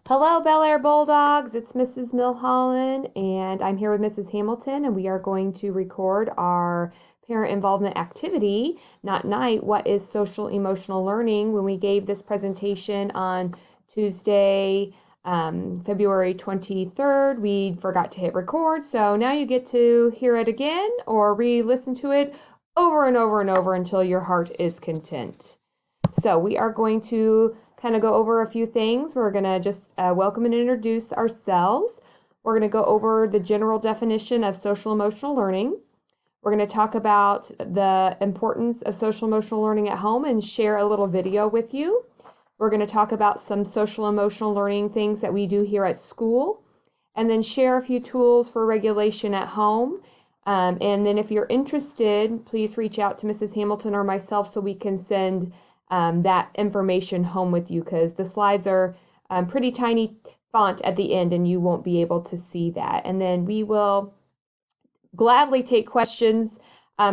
Hello, Bel Air Bulldogs. It's Mrs. Milholland, and I'm here with Mrs. Hamilton, and we are going to record our parent involvement activity, not night. What is social emotional learning? When we gave this presentation on Tuesday, February 23rd, we forgot to hit record. So now you get to hear it again or re-listen to it over and over and over until your heart is content. So we are going to kind of go over a few things. We're going to just welcome and introduce ourselves. We're going to go over the general definition of social emotional learning. We're going to talk about the importance of social emotional learning at home and share a little video with you. We're going to talk about some social emotional learning things that we do here at school, and then share a few tools for regulation at home. And then if you're interested, please reach out to Mrs. Hamilton or myself so we can send that information home with you, because the slides are pretty tiny font at the end and you won't be able to see that. And then we will gladly take questions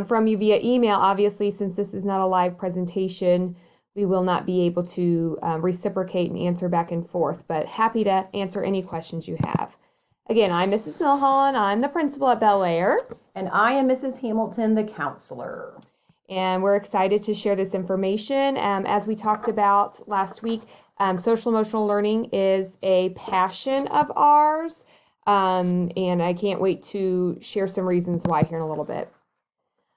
from you via email. Obviously, since this is not a live presentation, we will not be able to reciprocate and answer back and forth, but happy to answer any questions you have. Again, I'm Mrs. Milholland. I'm the principal at Bel Air. And I am Mrs. Hamilton, the counselor. And we're excited to share this information. As we talked about last week, social emotional learning is a passion of ours. And I can't wait to share some reasons why here in a little bit.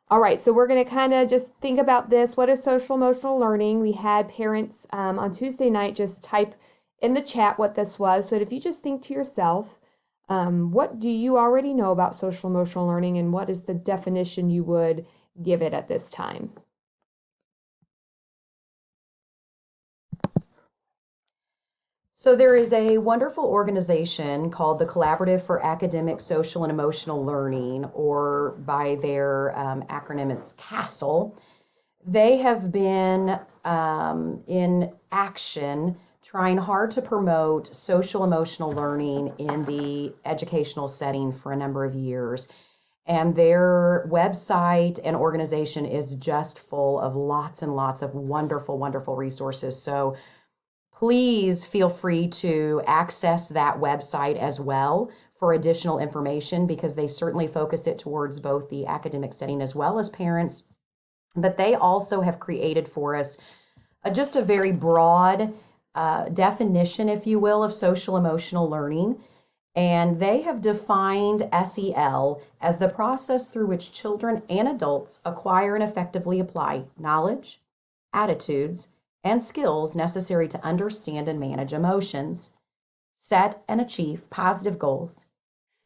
All right, so we're going to kind of just think about this. What is social emotional learning? We had parents on Tuesday night just type in the chat what this was. But if you just think to yourself, what do you already know about social emotional learning, and what is the definition you would give it at this time? So there is a wonderful organization called the Collaborative for Academic, Social, and Emotional Learning, or by their acronym, it's CASEL. They have been in action trying hard to promote social emotional learning in the educational setting for a number of years. And their website and organization is just full of lots and lots of wonderful, wonderful resources. So please feel free to access that website as well for additional information, because they certainly focus it towards both the academic setting as well as parents. But they also have created for us just a very broad definition, if you will, of social emotional learning. And they have defined SEL as the process through which children and adults acquire and effectively apply knowledge, attitudes, and skills necessary to understand and manage emotions, set and achieve positive goals,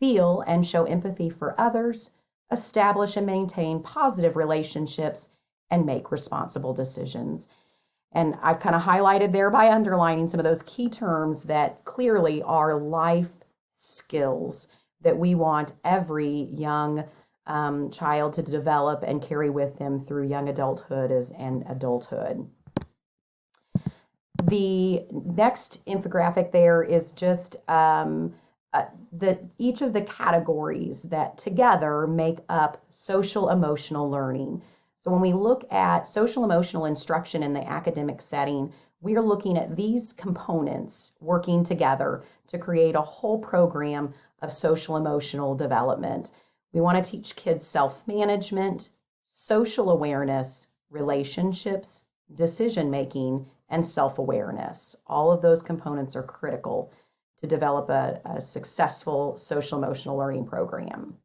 feel and show empathy for others, establish and maintain positive relationships, and make responsible decisions. And I've kind of highlighted there by underlining some of those key terms that clearly are life skills that we want every young child to develop and carry with them through young adulthood and adulthood. The next infographic there is just each of the categories that together make up social emotional learning. So when we look at social emotional instruction in the academic setting, we are looking at these components working together to create a whole program of social emotional development. We want to teach kids self-management, social awareness, relationships, decision-making, and self-awareness. All of those components are critical to develop a successful social emotional learning program.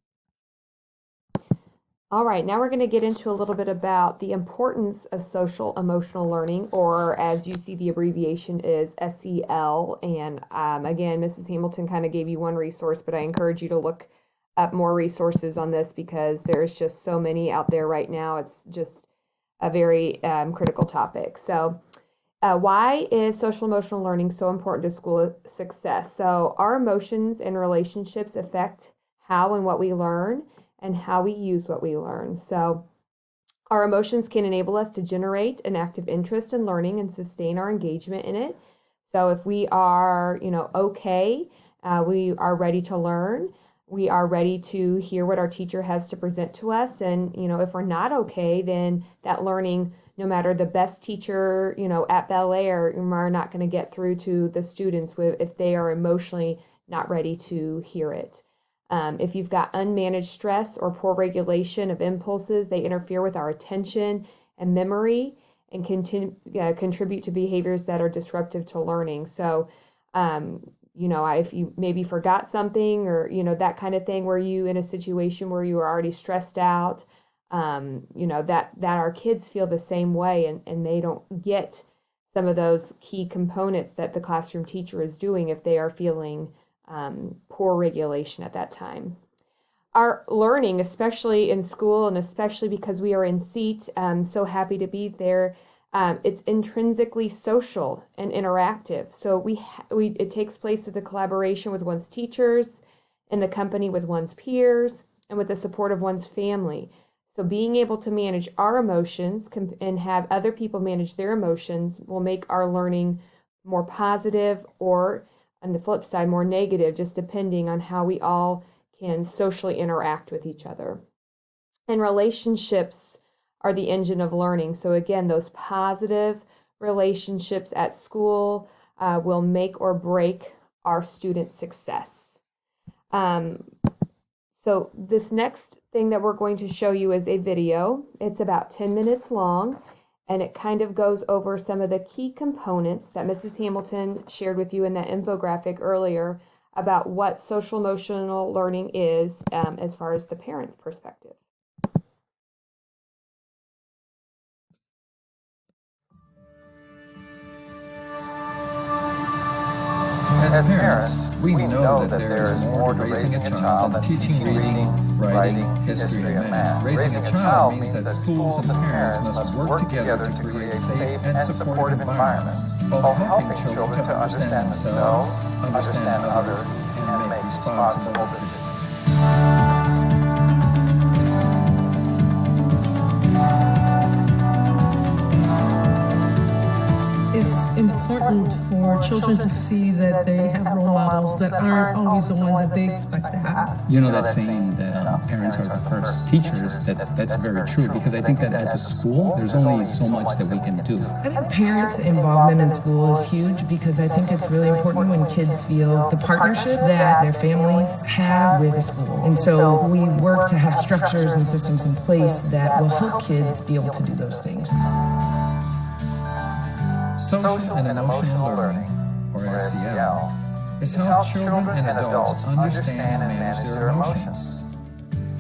All right, now we're going to get into a little bit about the importance of social emotional learning, or as you see the abbreviation is SEL. And again, Mrs. Hamilton kind of gave you one resource, but I encourage you to look up more resources on this because there's just so many out there right now. It's just a very critical topic. So why is social emotional learning so important to school success? So our emotions and relationships affect how and what we learn and how we use what we learn. So our emotions can enable us to generate an active interest in learning and sustain our engagement in it. So if we are, okay, we are ready to learn. We are ready to hear what our teacher has to present to us. And, if we're not okay, then that learning no matter the best teacher, at Bel Air, are not going to get through to the students if they are emotionally not ready to hear it. If you've got unmanaged stress or poor regulation of impulses, they interfere with our attention and memory and contribute to behaviors that are disruptive to learning. So, if you maybe forgot something or, that kind of thing, where you in a situation where you are already stressed out, that our kids feel the same way, and they don't get some of those key components that the classroom teacher is doing if they are feeling poor regulation at that time. Our learning, especially in school, and especially because we are in seat, so happy to be there, it's intrinsically social and interactive. So it takes place with the collaboration with one's teachers, in the company with one's peers, and with the support of one's family. So being able to manage our emotions and have other people manage their emotions will make our learning more positive, or on the flip side, more negative, just depending on how we all can socially interact with each other. And relationships are the engine of learning. So again, those positive relationships at school will make or break our students' success. So this next thing that we're going to show you is a video. It's about 10 minutes long, and it kind of goes over some of the key components that Mrs. Hamilton shared with you in that infographic earlier about what social emotional learning is as far as the parent's perspective. As parents, we know that there is more to raising a child than teaching reading, writing, history, and math. Raising a child means that schools and parents must work together to create safe and supportive environments, while helping children to understand themselves, understand others, and make responsible decisions. It's important for children to see that they have role models that aren't always the ones that they expect to have. You know that saying that parents are the first teachers, that's very true, because I think that as a school, there's only so much that we can do. I think parent involvement in school is huge, because I think it's really important when kids feel the partnership that their families have with the school. And so we work to have structures and systems in place that will help kids be able to do those things. Social and Emotional Learning, or SEL, is how children and adults understand and manage their emotions,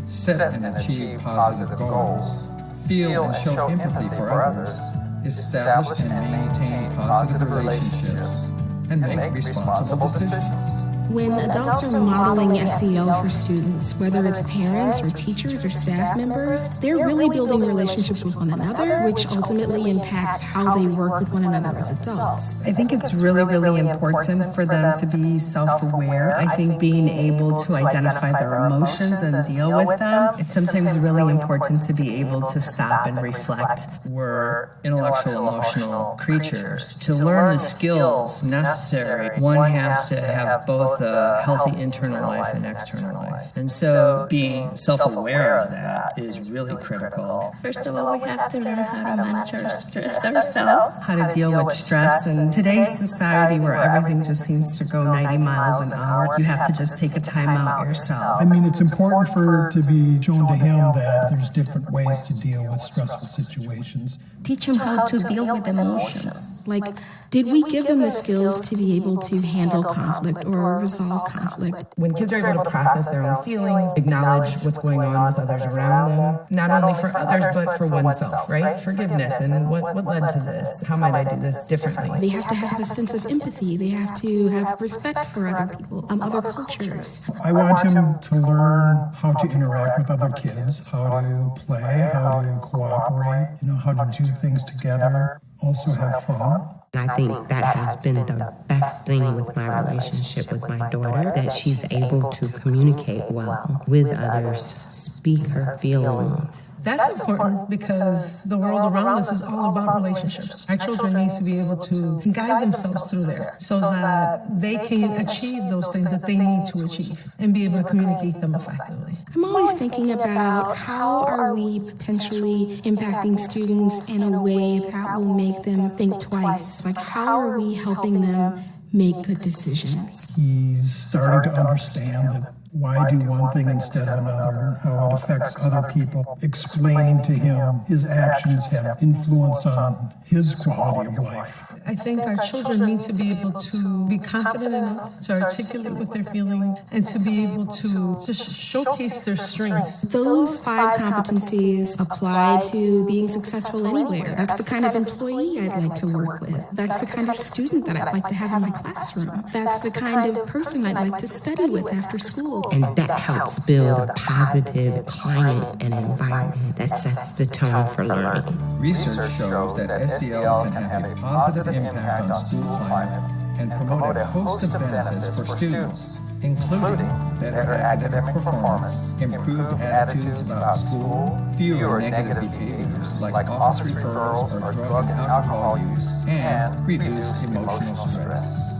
set and achieve positive goals, feel and show empathy for others, establish and maintain positive relationships, and make responsible decisions. When adults are modeling SEL for students, whether it's parents or teachers or staff members, they're really building relationships with one another, which ultimately impacts how they work with one another as adults. I think it's really, really important for them to be self-aware. I think being able to identify their emotions and deal with them, it's sometimes really important to be able to stop and reflect. We're intellectual, emotional creatures. To learn the skills necessary, one has to have both a healthy internal life and external life. And so being self-aware of that is really critical. First of all, we have to learn how to manage our stress ourselves. How to deal with stress. In today's society where everything just seems to go 90 miles an hour, you have to just take a time out yourself. I mean, it's important for it to be shown to him that there's different ways to deal with stressful situations. Teach him how to deal with emotions. Like, did we give them the skills to be able to handle conflict or resolve conflict? When kids are able to process their own feelings, acknowledge what's going on with others around them, not only for others, but for oneself, right? Forgiveness, and what led to this? How might I do this differently? They have to have a sense of empathy. They have to have respect for other people, other cultures. I want him to learn how to interact with other kids, how to play, how to cooperate, how to do things together, also have fun. And I think that has been the best thing with my relationship with my daughter, that she's able to communicate well with others, speak her feelings. That's important because the world around us is all about relationships. Our children need to be able to guide themselves through there so that they can achieve those things that they need to achieve and be able to communicate them effectively. I'm always thinking about how are we potentially impacting students in a way that will make them think twice. Like, how are we helping them make good decisions? He's starting to understand that why do one thing instead of another, how it affects other people. Explaining to him his actions have influence on his quality of life. I think our children need to be able to be confident enough to articulate what they're feeling and to be able to just showcase their strengths. Those 5 competencies apply to being successful anywhere. That's the kind of employee I'd like to work with. That's the kind of student that I'd like to have in my classroom. That's the kind of person I'd like to study with after school. And that helps build a positive climate and environment that sets the tone for learning. Research shows that SEL can have a positive impact on school climate and promote a host of benefits for students, including better academic performance, improved attitudes about school, fewer negative behaviors like office referrals or drug and alcohol use, and reduced emotional stress.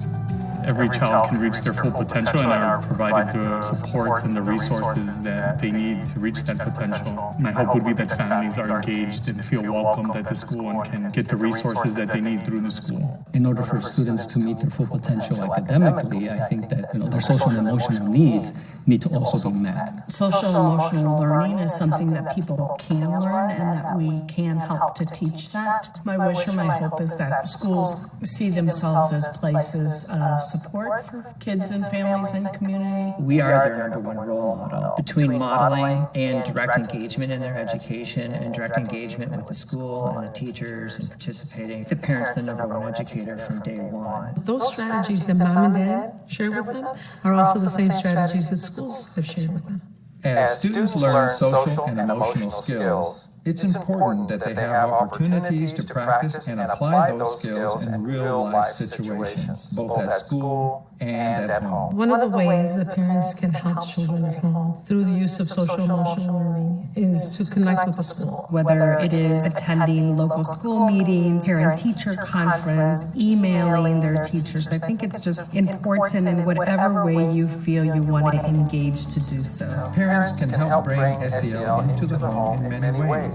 Every child can reach their full potential and are provided the supports and the resources that they need to reach that potential. My hope would be that families are engaged and feel welcomed at the school and can get the resources that they need through the school. In order for students to meet their full potential academically, I think that their social and emotional needs need to also be met. Social emotional learning is something that people can learn and that we can help to teach that. My wish or my hope is that schools see themselves as places of support for kids and families and community. We are their number one role model. Between modeling and direct engagement in their education and direct engagement with the school and the teachers and participating, the parent's the number one educator from day one. Those strategies that mom and dad share with them are also the same strategies that schools have shared with them. As students learn social and emotional skills, it's important that they have opportunities to practice and apply those skills in real-life situations, both at school and at home. One of the ways that parents can help children at home through the use of social emotional learning is to connect with the school, whether it is attending local school meetings, parent-teacher conference, emailing their teachers. I think it's just important in whatever way you feel you want to engage to do so. Parents can help bring SEL into the home in many ways.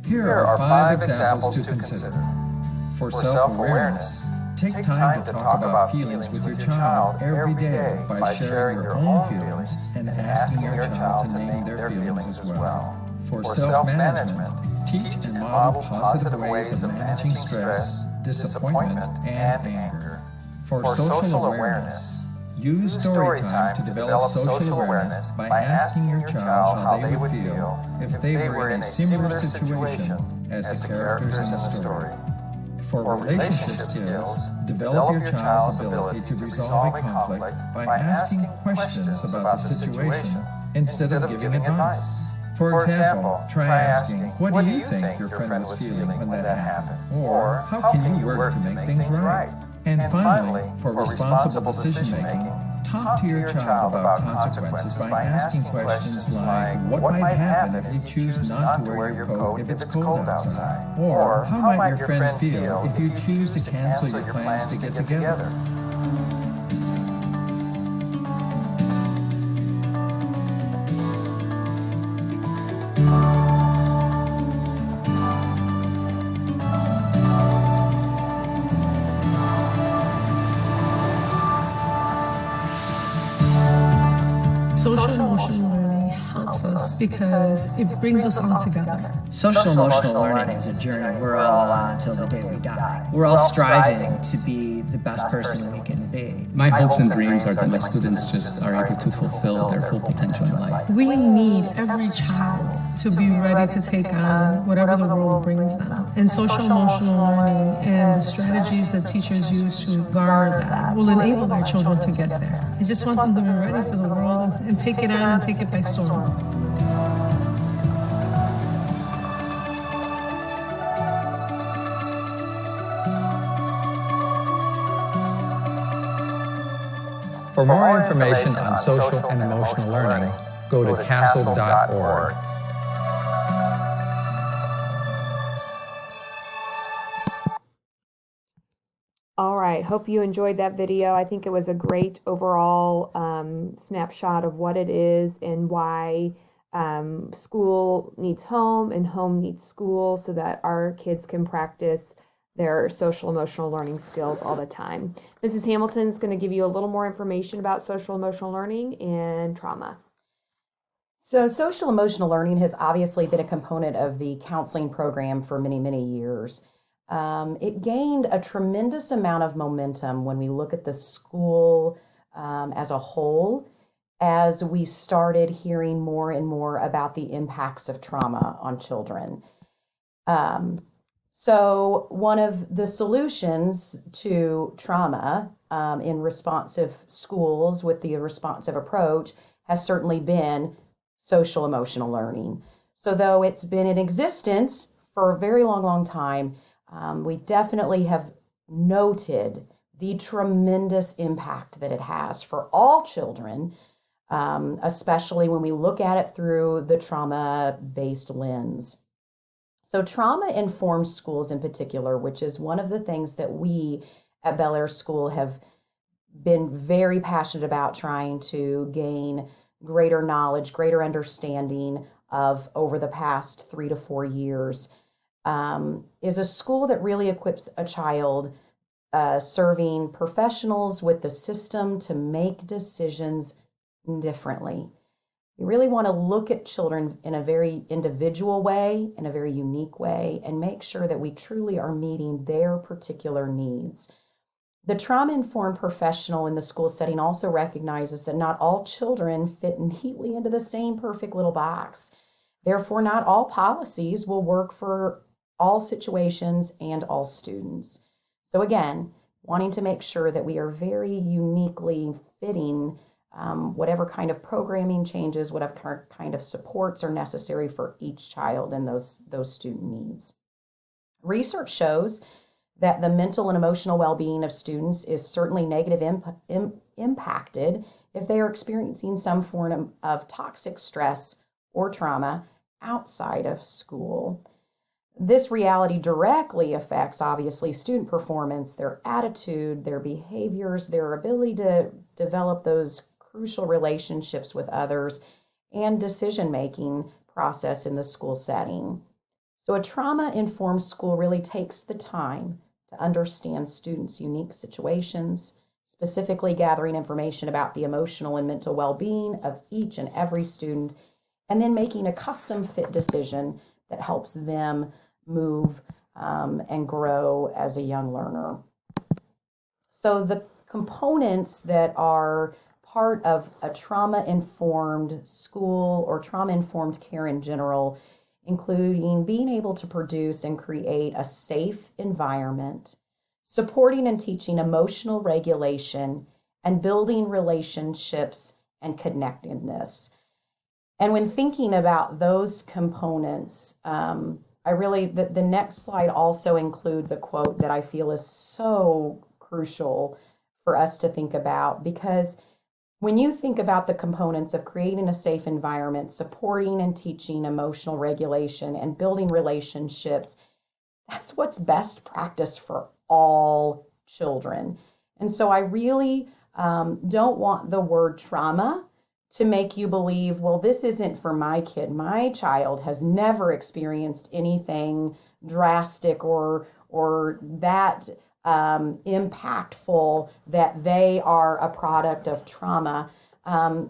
Here are 5 examples to consider. For self-awareness, take time to talk about feelings with your child every day by sharing your own feelings and asking your child to name their feelings as well. For self-management, teach and model positive ways of managing stress, disappointment, and anger. For social awareness, use story time to develop social awareness by asking your child how they would feel if they were in a similar situation as the characters in the story. For relationship skills, develop your child's ability to resolve a conflict by asking questions about the situation instead of giving advice. For example, try asking, what do you think your friend was feeling when that happened? Or, how can you work to make things right? And finally, for responsible decision-making, talk to your child about consequences by asking questions like, what might happen if you choose not to wear your coat if it's cold outside? Or, how might your friend feel if you choose to cancel your plans to get together? Social emotional learning helps us because it brings us all together. Social emotional learning is a journey we're all on until the day we die. We're all striving to be the best person we can be. My hopes and dreams are that my students just are able to fulfill their full potential in life. We need every child to be ready to take on whatever the world brings them. And social emotional learning and the strategies that teachers use to garner that will enable our children to get there. I just want them to be ready for the world and take it on and take it by storm. For more information on social and emotional learning, go to castle.org. All right, hope you enjoyed that video. I think it was a great overall snapshot of what it is and why school needs home and home needs school so that our kids can practice their social emotional learning skills all the time. Mrs. Hamilton's going to give you a little more information about social emotional learning and trauma. So social emotional learning has obviously been a component of the counseling program for many, many years. It gained a tremendous amount of momentum when we look at the school as a whole, as we started hearing more and more about the impacts of trauma on children. So one of the solutions to trauma in responsive schools with the responsive approach has certainly been social emotional learning. So though it's been in existence for a very long, long time, we definitely have noted the tremendous impact that it has for all children, especially when we look at it through the trauma-based lens. So trauma-informed schools in particular, which is one of the things that we at Bel Air School have been very passionate about trying to gain greater knowledge, greater understanding of over the past 3 to 4 years, is a school that really equips a child serving professionals with the system to make decisions differently. We really want to look at children in a very individual way, in a very unique way, and make sure that we truly are meeting their particular needs. The trauma-informed professional in the school setting also recognizes that not all children fit neatly into the same perfect little box. Therefore, not all policies will work for all situations and all students. So again, wanting to make sure that we are very uniquely fitting whatever kind of programming changes, whatever kind of supports are necessary for each child and those student needs. Research shows that the mental and emotional well-being of students is certainly negatively impacted if they are experiencing some form of toxic stress or trauma outside of school. This reality directly affects, obviously, student performance, their attitude, their behaviors, their ability to develop those crucial relationships with others, and decision-making process in the school setting. So a trauma-informed school really takes the time to understand students' unique situations, specifically gathering information about the emotional and mental well-being of each and every student, and then making a custom-fit decision that helps them move and grow as a young learner. So the components that are part of a trauma-informed school or trauma-informed care in general, including being able to produce and create a safe environment, supporting and teaching emotional regulation, and building relationships and connectedness. And when thinking about those components, the next slide also includes a quote that I feel is so crucial for us to think about, because when you think about the components of creating a safe environment, supporting and teaching emotional regulation, and building relationships, that's what's best practice for all children. And so I really don't want the word trauma to make you believe, well, this isn't for my kid. My child has never experienced anything drastic or that impactful that they are a product of trauma.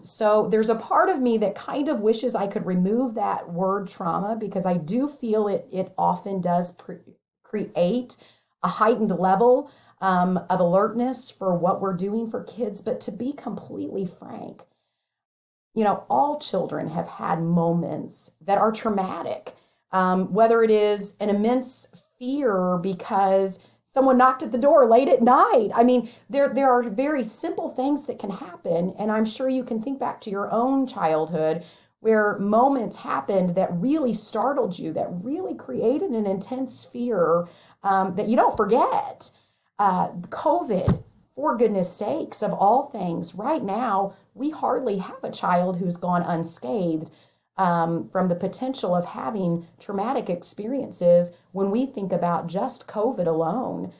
So there's a part of me that kind of wishes I could remove that word trauma, because I do feel it often does create a heightened level of alertness for what we're doing for kids. But to be completely frank, all children have had moments that are traumatic, whether it is an immense fear because someone knocked at the door late at night. I mean, there are very simple things that can happen. And I'm sure you can think back to your own childhood where moments happened that really startled you, that really created an intense fear that you don't forget. COVID, for goodness sakes, of all things, right now, we hardly have a child who's gone unscathed from the potential of having traumatic experiences when we think about just COVID alone.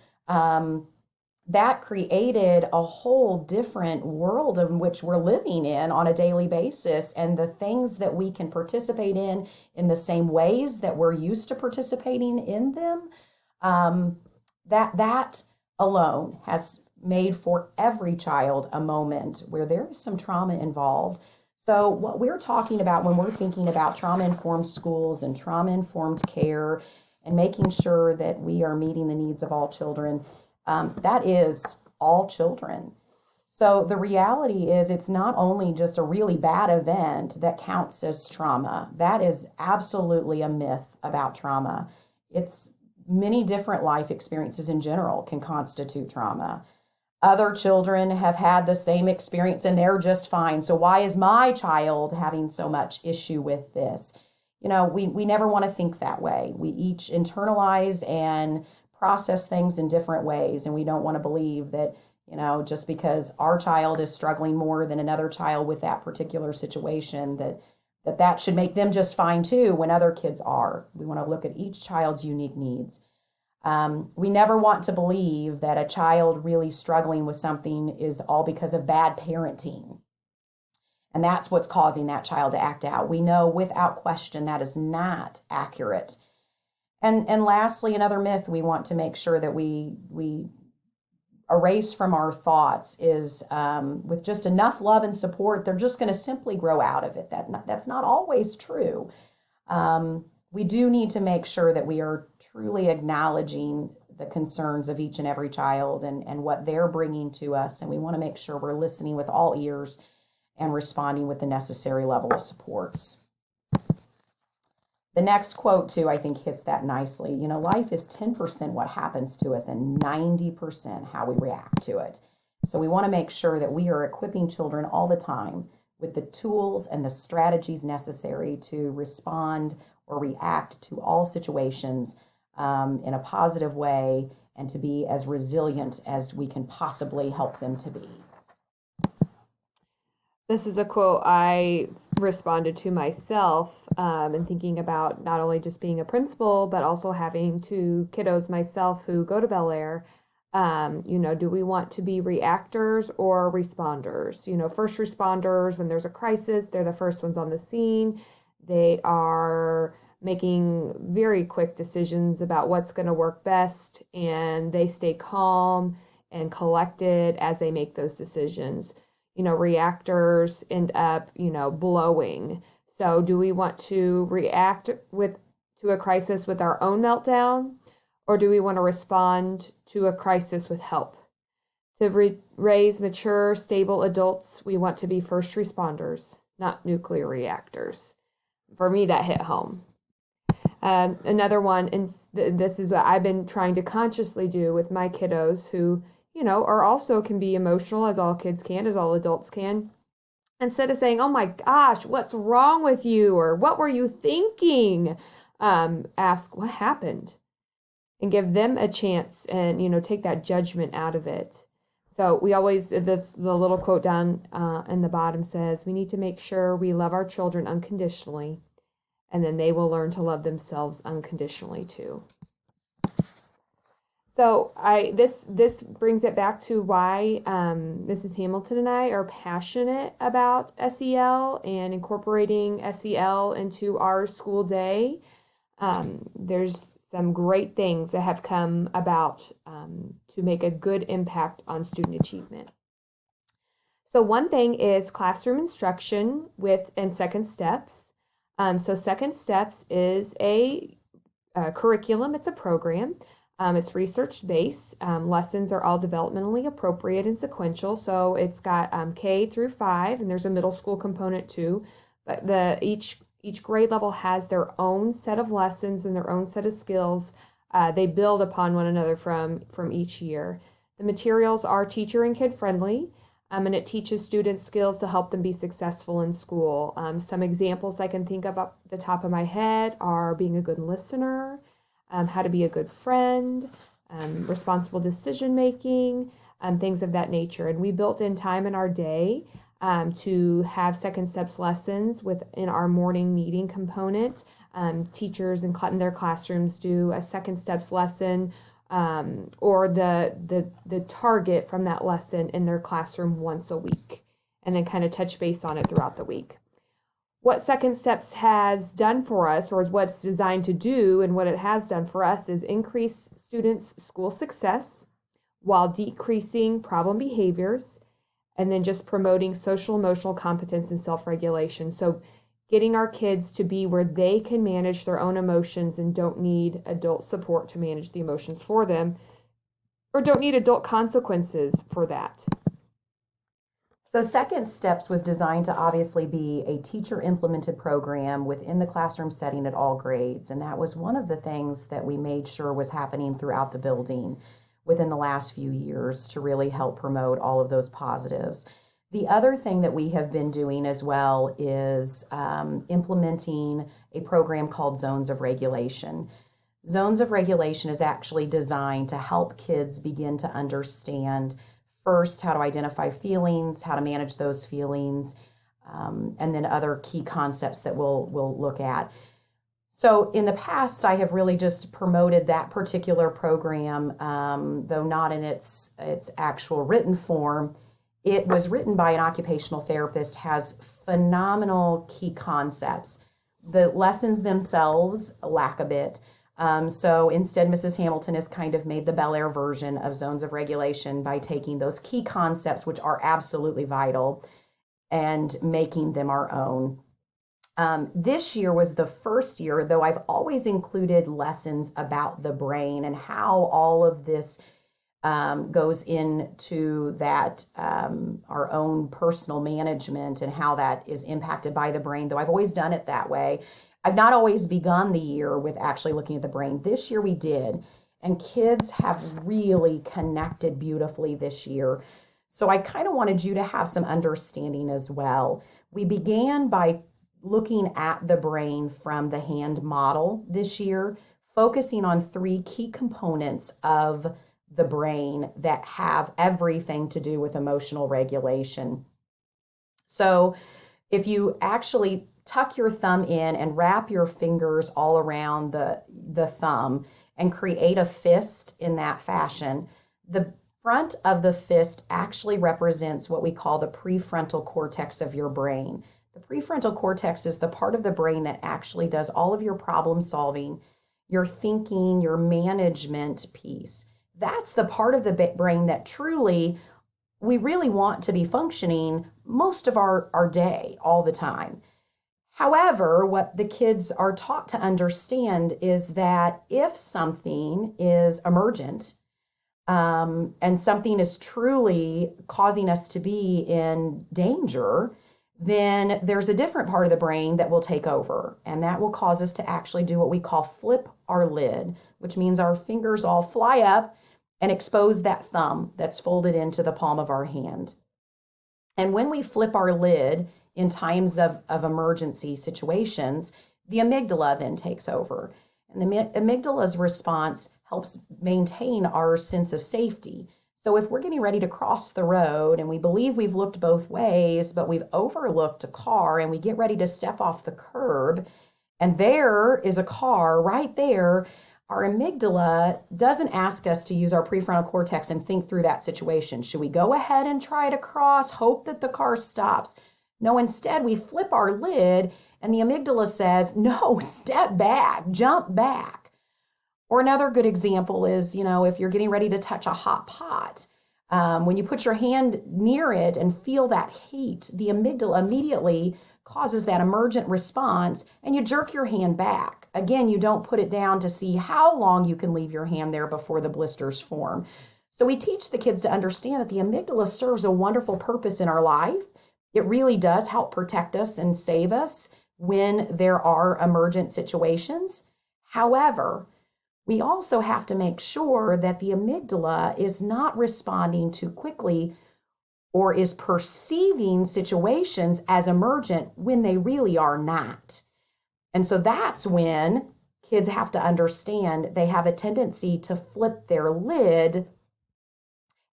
That created a whole different world in which we're living in on a daily basis, and the things that we can participate in the same ways that we're used to participating in them, that alone has made for every child a moment where there is some trauma involved. So what we're talking about when we're thinking about trauma-informed schools and trauma-informed care and making sure that we are meeting the needs of all children, that is all children. So the reality is it's not only just a really bad event that counts as trauma. That is absolutely a myth about trauma. It's many different life experiences in general can constitute trauma. Other children have had the same experience and they're just fine. So why is my child having so much issue with this? You know, we never want to think that way. We each internalize and process things in different ways. And we don't want to believe that, you know, just because our child is struggling more than another child with that particular situation, that should make them just fine too when other kids are. We want to look at each child's unique needs. We never want to believe that a child really struggling with something is all because of bad parenting. And that's what's causing that child to act out. We know without question that is not accurate. And lastly, another myth we want to make sure that we erase from our thoughts is with just enough love and support, they're just going to simply grow out of it. That's not always true. We do need to make sure that we are truly acknowledging the concerns of each and every child and what they're bringing to us. And we want to make sure we're listening with all ears and responding with the necessary level of supports. The next quote, too, I think hits that nicely. You know, life is 10% what happens to us and 90% how we react to it. So we want to make sure that we are equipping children all the time with the tools and the strategies necessary to respond or react to all situations in a positive way and to be as resilient as we can possibly help them to be. This is a quote I responded to myself and thinking about not only just being a principal, but also having two kiddos myself who go to Bel Air. You know, do we want to be reactors or responders? You know, first responders, when there's a crisis, they're the first ones on the scene. They are making very quick decisions about what's going to work best, and they stay calm and collected as they make those decisions. You know, reactors end up, you know, blowing. So do we want to react to a crisis with our own meltdown, or do we want to respond to a crisis with help? To raise mature, stable adults, we want to be first responders, not nuclear reactors. For me, that hit home. Another one, and this is what I've been trying to consciously do with my kiddos who, you know, are also can be emotional, as all kids can, as all adults can. Instead of saying, oh my gosh, what's wrong with you? Or what were you thinking? Ask what happened and give them a chance and, you know, take that judgment out of it. So we always, that's the little quote down in the bottom says, we need to make sure we love our children unconditionally, and then they will learn to love themselves unconditionally too. So this brings it back to why Mrs. Hamilton and I are passionate about SEL and incorporating SEL into our school day. There's some great things that have come about to make a good impact on student achievement. So one thing is classroom instruction and second steps. So second steps is a curriculum. It's a program. It's research-based. Lessons are all developmentally appropriate and sequential. So it's got K through 5, and there's a middle school component too. But each grade level has their own set of lessons and their own set of skills. They build upon one another from each year. The materials are teacher and kid-friendly, and it teaches students skills to help them be successful in school. Some examples I can think of off the top of my head are being a good listener, how to be a good friend, responsible decision making, things of that nature. And we built in time in our day to have second steps lessons within our morning meeting component. Teachers in their classrooms do a second steps lesson or the target from that lesson in their classroom once a week, and then kind of touch base on it throughout the week. What Second Steps has done for us, or what it's designed to do, and what it has done for us, is increase students' school success while decreasing problem behaviors, and then just promoting social emotional competence and self-regulation. So getting our kids to be where they can manage their own emotions and don't need adult support to manage the emotions for them, or don't need adult consequences for that. So Second Steps was designed to obviously be a teacher-implemented program within the classroom setting at all grades. And that was one of the things that we made sure was happening throughout the building within the last few years to really help promote all of those positives. The other thing that we have been doing as well is implementing a program called Zones of Regulation. Zones of Regulation is actually designed to help kids begin to understand first how to identify feelings, how to manage those feelings, and then other key concepts that we'll look at. So in the past, I have really just promoted that particular program, though not in its actual written form. It was written by an occupational therapist, has phenomenal key concepts. The lessons themselves lack a bit. So instead, Mrs. Hamilton has kind of made the Bel Air version of Zones of Regulation by taking those key concepts, which are absolutely vital, and making them our own. This year was the first year, though I've always included lessons about the brain and how all of this goes into that, our own personal management and how that is impacted by the brain, though I've always done it that way. I've not always begun the year with actually looking at the brain. This year we did, and kids have really connected beautifully this year. So I kind of wanted you to have some understanding as well. We began by looking at the brain from the hand model this year, focusing on 3 key components of the brain that have everything to do with emotional regulation. So if you actually tuck your thumb in and wrap your fingers all around the thumb and create a fist in that fashion, the front of the fist actually represents what we call the prefrontal cortex of your brain. The prefrontal cortex is the part of the brain that actually does all of your problem solving, your thinking, your management piece. That's the part of the brain that truly we really want to be functioning most of our day, all the time. However, what the kids are taught to understand is that if something is emergent and something is truly causing us to be in danger, then there's a different part of the brain that will take over, and that will cause us to actually do what we call flip our lid, which means our fingers all fly up and expose that thumb that's folded into the palm of our hand. And when we flip our lid in times of emergency situations, the amygdala then takes over. And the amygdala's response helps maintain our sense of safety. So if we're getting ready to cross the road and we believe we've looked both ways, but we've overlooked a car and we get ready to step off the curb, and there is a car right there, our amygdala doesn't ask us to use our prefrontal cortex and think through that situation. Should we go ahead and try to cross, hope that the car stops? No, instead we flip our lid and the amygdala says, no, step back, jump back. Or another good example is, if you're getting ready to touch a hot pot, when you put your hand near it and feel that heat, the amygdala immediately causes that emergent response and you jerk your hand back. Again, you don't put it down to see how long you can leave your hand there before the blisters form. So we teach the kids to understand that the amygdala serves a wonderful purpose in our life. It really does help protect us and save us when there are emergent situations. However, we also have to make sure that the amygdala is not responding too quickly or is perceiving situations as emergent when they really are not. And so that's when kids have to understand they have a tendency to flip their lid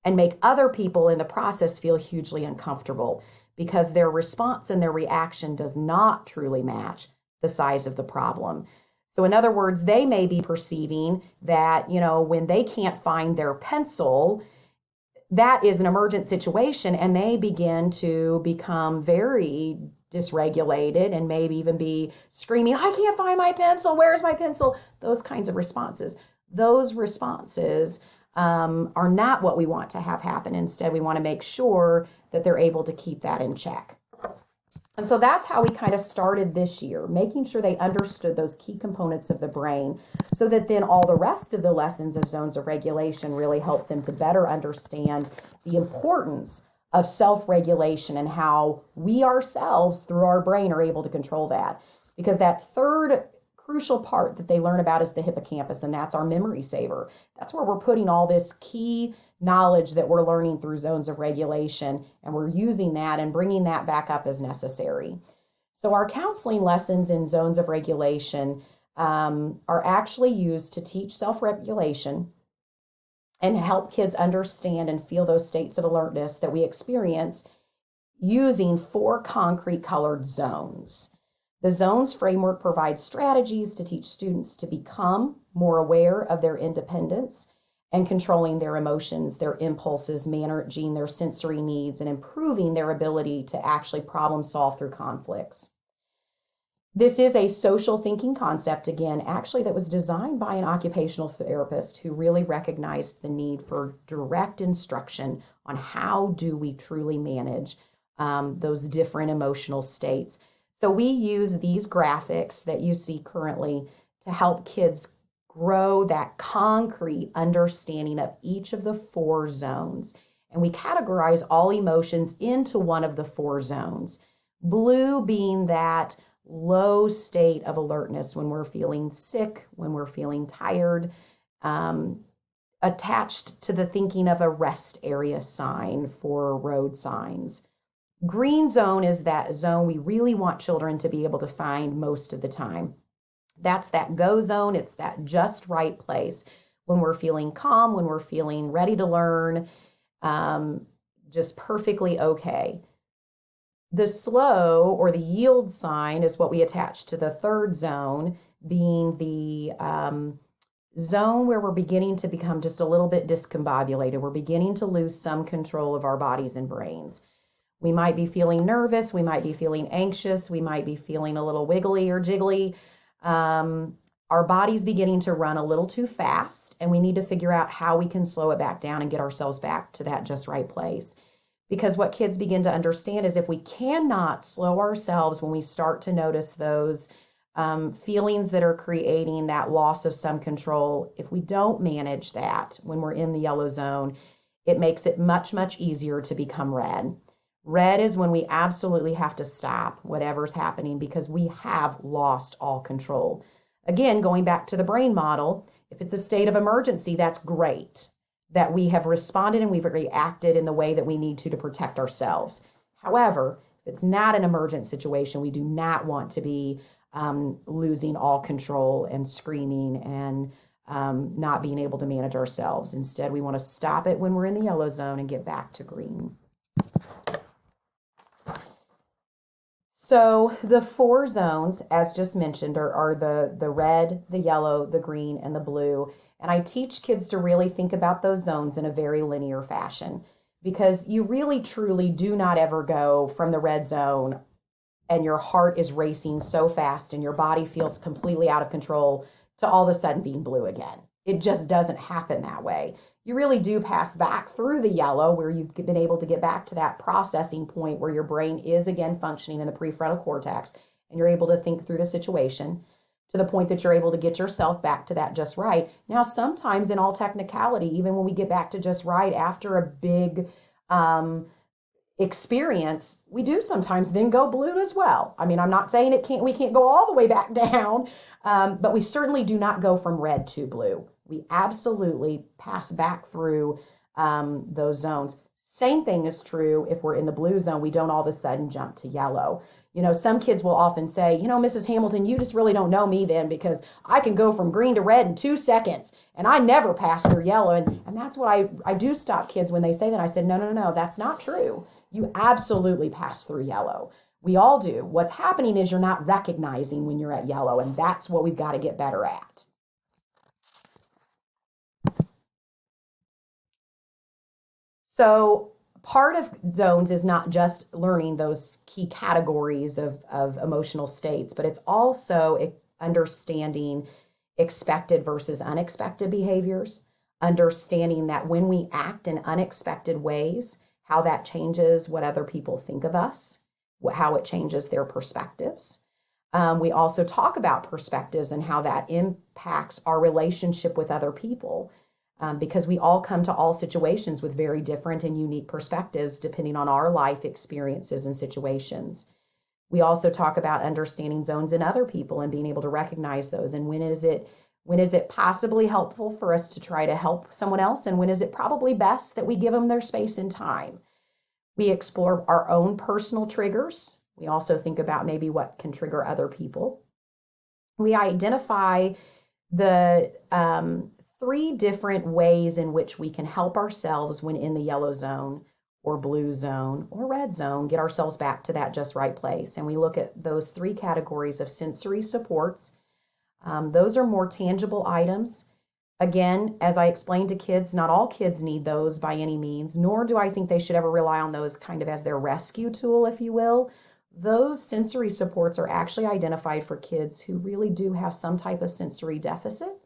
and make other people in the process feel hugely uncomfortable because their response and their reaction does not truly match the size of the problem. So in other words, they may be perceiving that, when they can't find their pencil, that is an emergent situation, and they begin to become very dysregulated and maybe even be screaming, I can't find my pencil, where's my pencil? Those kinds of responses. Those responses are not what we want to have happen. Instead, we want to make sure that they're able to keep that in check. And so that's how we kind of started this year, making sure they understood those key components of the brain so that then all the rest of the lessons of zones of regulation really help them to better understand the importance of self-regulation and how we ourselves, through our brain, are able to control that. Because that third crucial part that they learn about is the hippocampus, and that's our memory saver. That's where we're putting all this key knowledge that we're learning through zones of regulation, and we're using that and bringing that back up as necessary. So our counseling lessons in zones of regulation are actually used to teach self-regulation and help kids understand and feel those states of alertness that we experience using 4 concrete colored zones. The zones framework provides strategies to teach students to become more aware of their independence and controlling their emotions, their impulses, managing their sensory needs, and improving their ability to actually problem solve through conflicts. This is a social thinking concept, again, actually that was designed by an occupational therapist who really recognized the need for direct instruction on how do we truly manage those different emotional states. So we use these graphics that you see currently to help kids grow that concrete understanding of each of the 4 zones. And we categorize all emotions into one of the 4 zones. Blue being that low state of alertness when we're feeling sick, when we're feeling tired, attached to the thinking of a rest area sign for road signs. Green zone is that zone we really want children to be able to find most of the time. That's that go zone. It's that just right place when we're feeling calm, when we're feeling ready to learn, just perfectly okay. The slow or the yield sign is what we attach to the 3rd zone, being the zone where we're beginning to become just a little bit discombobulated. We're beginning to lose some control of our bodies and brains. We might be feeling nervous. We might be feeling anxious. We might be feeling a little wiggly or jiggly. Our body's beginning to run a little too fast, and we need to figure out how we can slow it back down and get ourselves back to that just right place. Because what kids begin to understand is if we cannot slow ourselves when we start to notice those feelings that are creating that loss of some control, if we don't manage that when we're in the yellow zone, it makes it much, much easier to become red. Red is when we absolutely have to stop whatever's happening because we have lost all control. Again, going back to the brain model, if it's a state of emergency, that's great that we have responded and we've reacted in the way that we need to protect ourselves. However, if it's not an emergent situation, we do not want to be losing all control and screaming and not being able to manage ourselves. Instead, we want to stop it when we're in the yellow zone and get back to green. So the 4 zones, as just mentioned, are the red, the yellow, the green, and the blue. And I teach kids to really think about those zones in a very linear fashion because you really, truly do not ever go from the red zone and your heart is racing so fast and your body feels completely out of control to all of a sudden being blue again. It just doesn't happen that way. You really do pass back through the yellow where you've been able to get back to that processing point where your brain is again functioning in the prefrontal cortex and you're able to think through the situation to the point that you're able to get yourself back to that just right. Now, sometimes in all technicality, even when we get back to just right after a big experience, we do sometimes then go blue as well. I mean, I'm not saying we can't go all the way back down, but we certainly do not go from red to blue. We absolutely pass back through those zones. Same thing is true if we're in the blue zone. We don't all of a sudden jump to yellow. Some kids will often say, Mrs. Hamilton, you just really don't know me then, because I can go from green to red in 2 seconds and I never pass through yellow. And that's what I do stop kids when they say that. I said, no, that's not true. You absolutely pass through yellow. We all do. What's happening is you're not recognizing when you're at yellow, and that's what we've got to get better at. So part of zones is not just learning those key categories of emotional states, but it's also understanding expected versus unexpected behaviors, understanding that when we act in unexpected ways, how that changes what other people think of us, how it changes their perspectives. We also talk about perspectives and how that impacts our relationship with other people. Because we all come to all situations with very different and unique perspectives depending on our life experiences and situations. We also talk about understanding zones in other people and being able to recognize those. And when is it possibly helpful for us to try to help someone else? And when is it probably best that we give them their space and time? We explore our own personal triggers. We also think about maybe what can trigger other people. We identify the 3 different ways in which we can help ourselves when in the yellow zone or blue zone or red zone, get ourselves back to that just right place. And we look at those 3 categories of sensory supports. Those are more tangible items. Again, as I explained to kids, not all kids need those by any means, nor do I think they should ever rely on those kind of as their rescue tool, if you will. Those sensory supports are actually identified for kids who really do have some type of sensory deficit,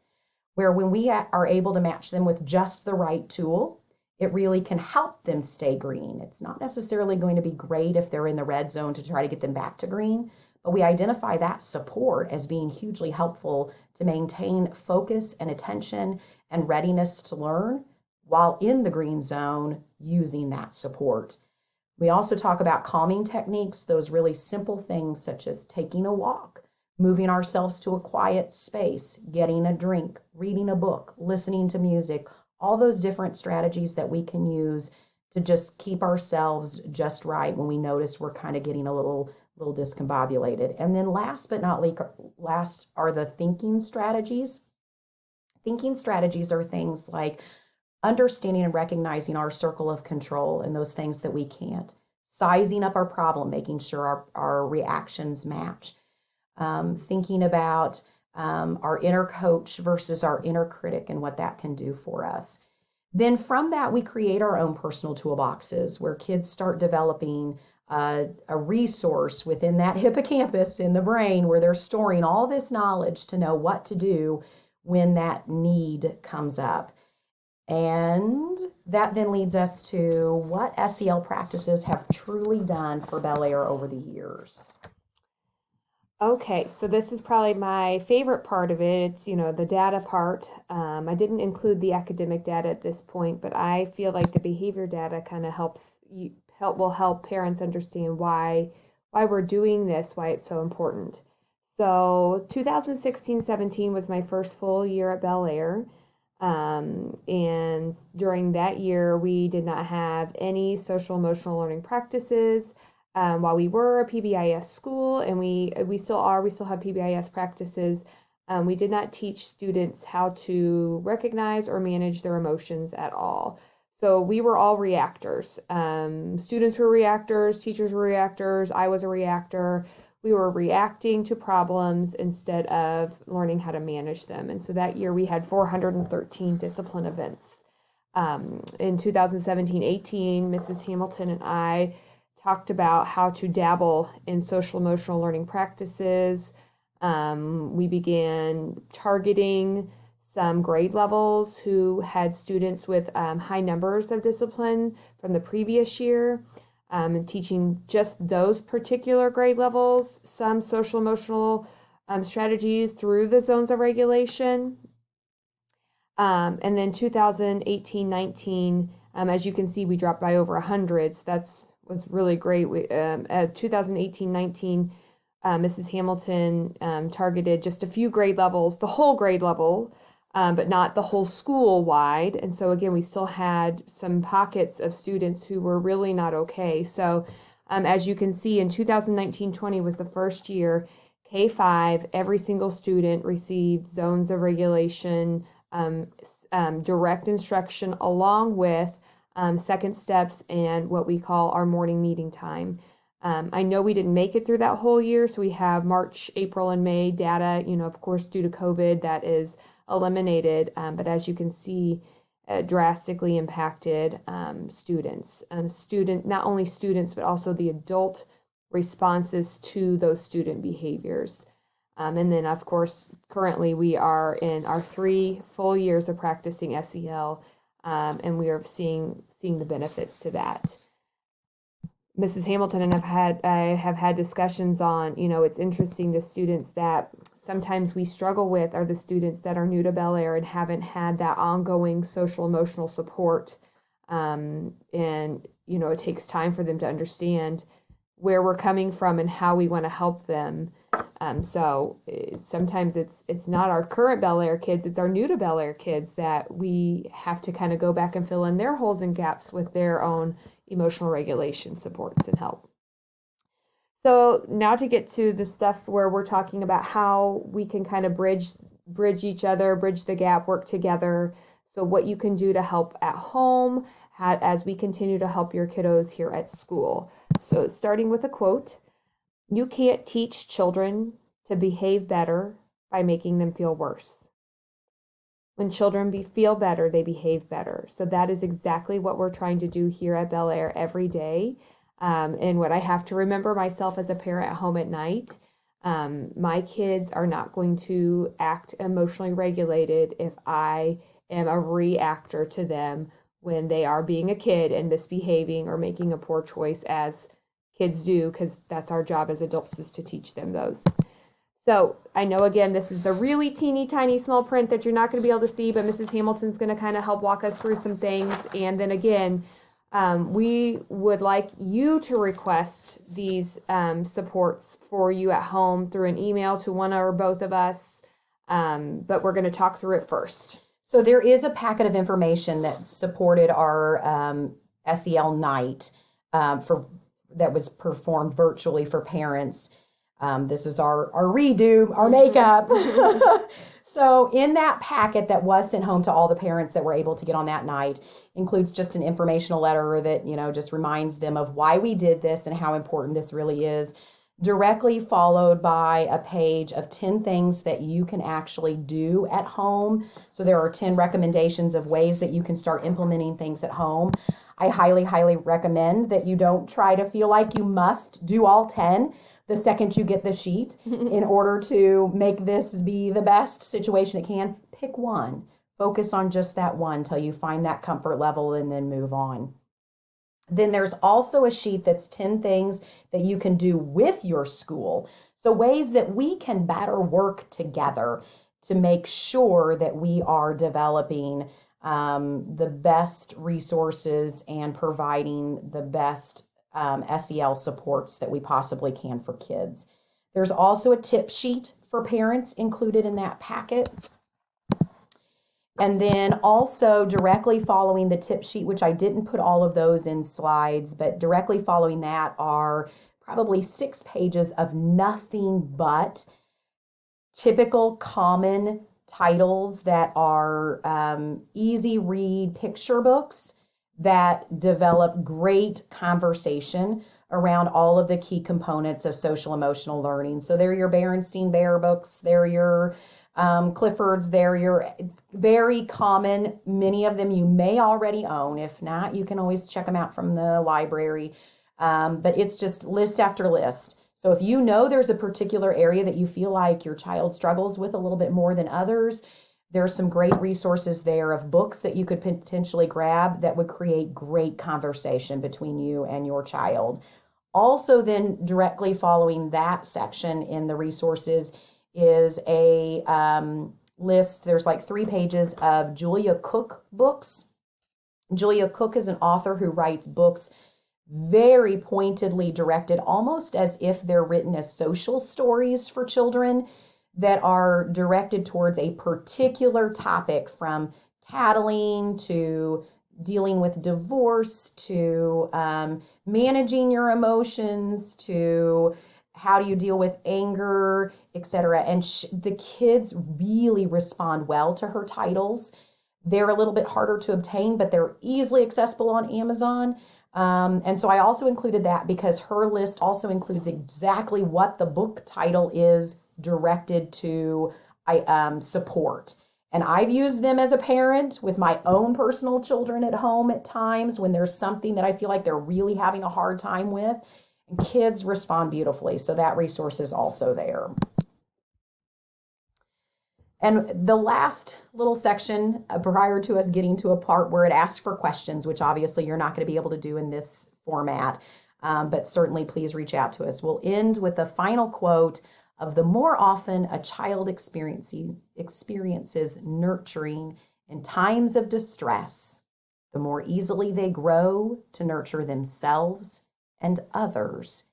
where when we are able to match them with just the right tool, it really can help them stay green. It's not necessarily going to be great if they're in the red zone to try to get them back to green, but we identify that support as being hugely helpful to maintain focus and attention and readiness to learn while in the green zone using that support. We also talk about calming techniques, those really simple things such as taking a walk, moving ourselves to a quiet space, getting a drink, reading a book, listening to music, all those different strategies that we can use to just keep ourselves just right when we notice we're kind of getting a little discombobulated. And then last but not least are the thinking strategies. Thinking strategies are things like understanding and recognizing our circle of control and those things that we can't, sizing up our problem, making sure our reactions match, thinking about our inner coach versus our inner critic and what that can do for us. Then from that, we create our own personal toolboxes where kids start developing a resource within that hippocampus in the brain where they're storing all this knowledge to know what to do when that need comes up. And that then leads us to what SEL practices have truly done for Bel Air over the years. Okay, so this is probably my favorite part of it. It's, the data part. I didn't include the academic data at this point, but I feel like the behavior data kind of will help parents understand why we're doing this, why it's so important. So 2016-17 was my first full year at Bel Air. And during that year, we did not have any social emotional learning practices. While we were a PBIS school, and we still have PBIS practices, we did not teach students how to recognize or manage their emotions at all. So we were all reactors. Students were reactors, teachers were reactors, I was a reactor. We were reacting to problems instead of learning how to manage them. And so that year we had 413 discipline events. In 2017-18, Mrs. Hamilton and I talked about how to dabble in social emotional learning practices. We began targeting some grade levels who had students with high numbers of discipline from the previous year, and teaching just those particular grade levels some social emotional strategies through the zones of regulation. And then 2018-19, as you can see, we dropped by over 100. So that was really great. At 2018-19, Mrs. Hamilton targeted just a few grade levels, the whole grade level, but not the whole school wide. And so again, we still had some pockets of students who were really not okay. So as you can see, in 2019-20 was the first year, K-5, every single student received zones of regulation, direct instruction, along with second steps and what we call our morning meeting time. I know we didn't make it through that whole year, so we have March, April, and May data. Of course, due to COVID, that is eliminated, but as you can see, drastically impacted students. Not only students, but also the adult responses to those student behaviors. And then, of course, currently we are in our 3 full years of practicing SEL, and we are seeing the benefits to that. Mrs. Hamilton and I have had discussions on, it's interesting, the students that sometimes we struggle with are the students that are new to Bel Air and haven't had that ongoing social emotional support. And, it takes time for them to understand where we're coming from and how we want to help them. So sometimes it's not our current Bel Air kids, it's our new to Bel Air kids that we have to kind of go back and fill in their holes and gaps with their own emotional regulation supports and help. So now to get to the stuff where we're talking about how we can kind of bridge each other, bridge the gap, work together. So what you can do to help at home as we continue to help your kiddos here at school. So starting with a quote, "You can't teach children to behave better by making them feel worse. When children feel better, they behave better." So that is exactly what we're trying to do here at Bel Air every day. And what I have to remember myself as a parent at home at night, my kids are not going to act emotionally regulated if I am a reactor to them when they are being a kid and misbehaving or making a poor choice, as kids do, because that's our job as adults, is to teach them those. So I know, again, this is the really teeny tiny small print that you're not going to be able to see, but Mrs. Hamilton's going to kind of help walk us through some things. And then again, we would like you to request these supports for you at home through an email to one or both of us, but we're going to talk through it first. So there is a packet of information that supported our SEL night that was performed virtually for parents. This is our redo, our makeup. So in that packet that was sent home to all the parents that were able to get on that night includes just an informational letter that, just reminds them of why we did this and how important this really is, directly followed by a page of 10 things that you can actually do at home. So there are 10 recommendations of ways that you can start implementing things at home. I highly, highly recommend that you don't try to feel like you must do all 10 the second you get the sheet. In order to make this be the best situation it can, pick one. Focus on just that one till you find that comfort level and then move on. Then there's also a sheet that's 10 things that you can do with your school. So ways that we can better work together to make sure that we are developing the best resources and providing the best SEL supports that we possibly can for kids. There's also a tip sheet for parents included in that packet. And then also directly following the tip sheet, which I didn't put all of those in slides, but directly following that are probably 6 pages of nothing but typical common titles that are easy read picture books that develop great conversation around all of the key components of social emotional learning. So they're your Berenstein Bear books, they're your Clifford's, they're your very common. Many of them you may already own. If not, you can always check them out from the library. But it's just list after list. So if you know there's a particular area that you feel like your child struggles with a little bit more than others, there's some great resources there of books that you could potentially grab that would create great conversation between you and your child. Also, then directly following that section in the resources is a list. There's like 3 pages of Julia Cook books. Julia Cook is an author who writes books very pointedly directed, almost as if they're written as social stories for children. that are directed towards a particular topic, from tattling to dealing with divorce to managing your emotions to how do you deal with anger, etc. And the kids really respond well to her titles. They're a little bit harder to obtain, but they're easily accessible on Amazon. And so I also included that because her list also includes exactly what the book title is directed to support. And I've used them as a parent with my own personal children at home at times when there's something that I feel like they're really having a hard time with. And kids respond beautifully. So that resource is also there. And the last little section prior to us getting to a part where it asks for questions, which obviously you're not going to be able to do in this format, but certainly please reach out to us. We'll end with the final quote of the more often a child experiences nurturing in times of distress, the more easily they grow to nurture themselves and others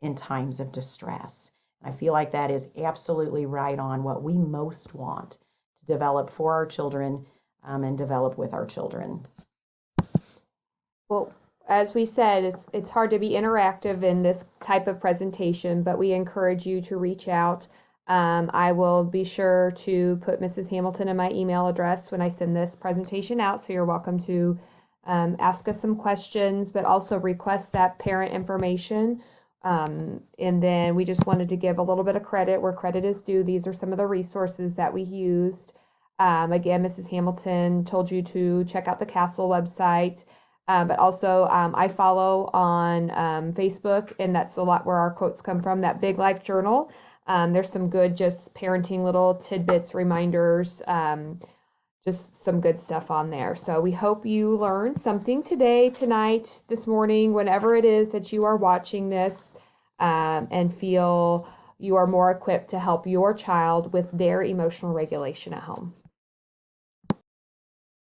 in times of distress. I feel like that is absolutely right on what we most want to develop for our children and develop with our children. Well, as we said, it's hard to be interactive in this type of presentation, but we encourage you to reach out. I will be sure to put Mrs. Hamilton in my email address when I send this presentation out, so you're welcome to ask us some questions, but also request that parent information. And then we just wanted to give a little bit of credit where credit is due. These are some of the resources that we used. Again, Mrs. Hamilton told you to check out the CASEL website. But also I follow on Facebook, and that's a lot where our quotes come from, that Big Life Journal. There's some good just parenting little tidbits, reminders, just some good stuff on there. So we hope you learned something today, tonight, this morning, whenever it is that you are watching this, and feel you are more equipped to help your child with their emotional regulation at home.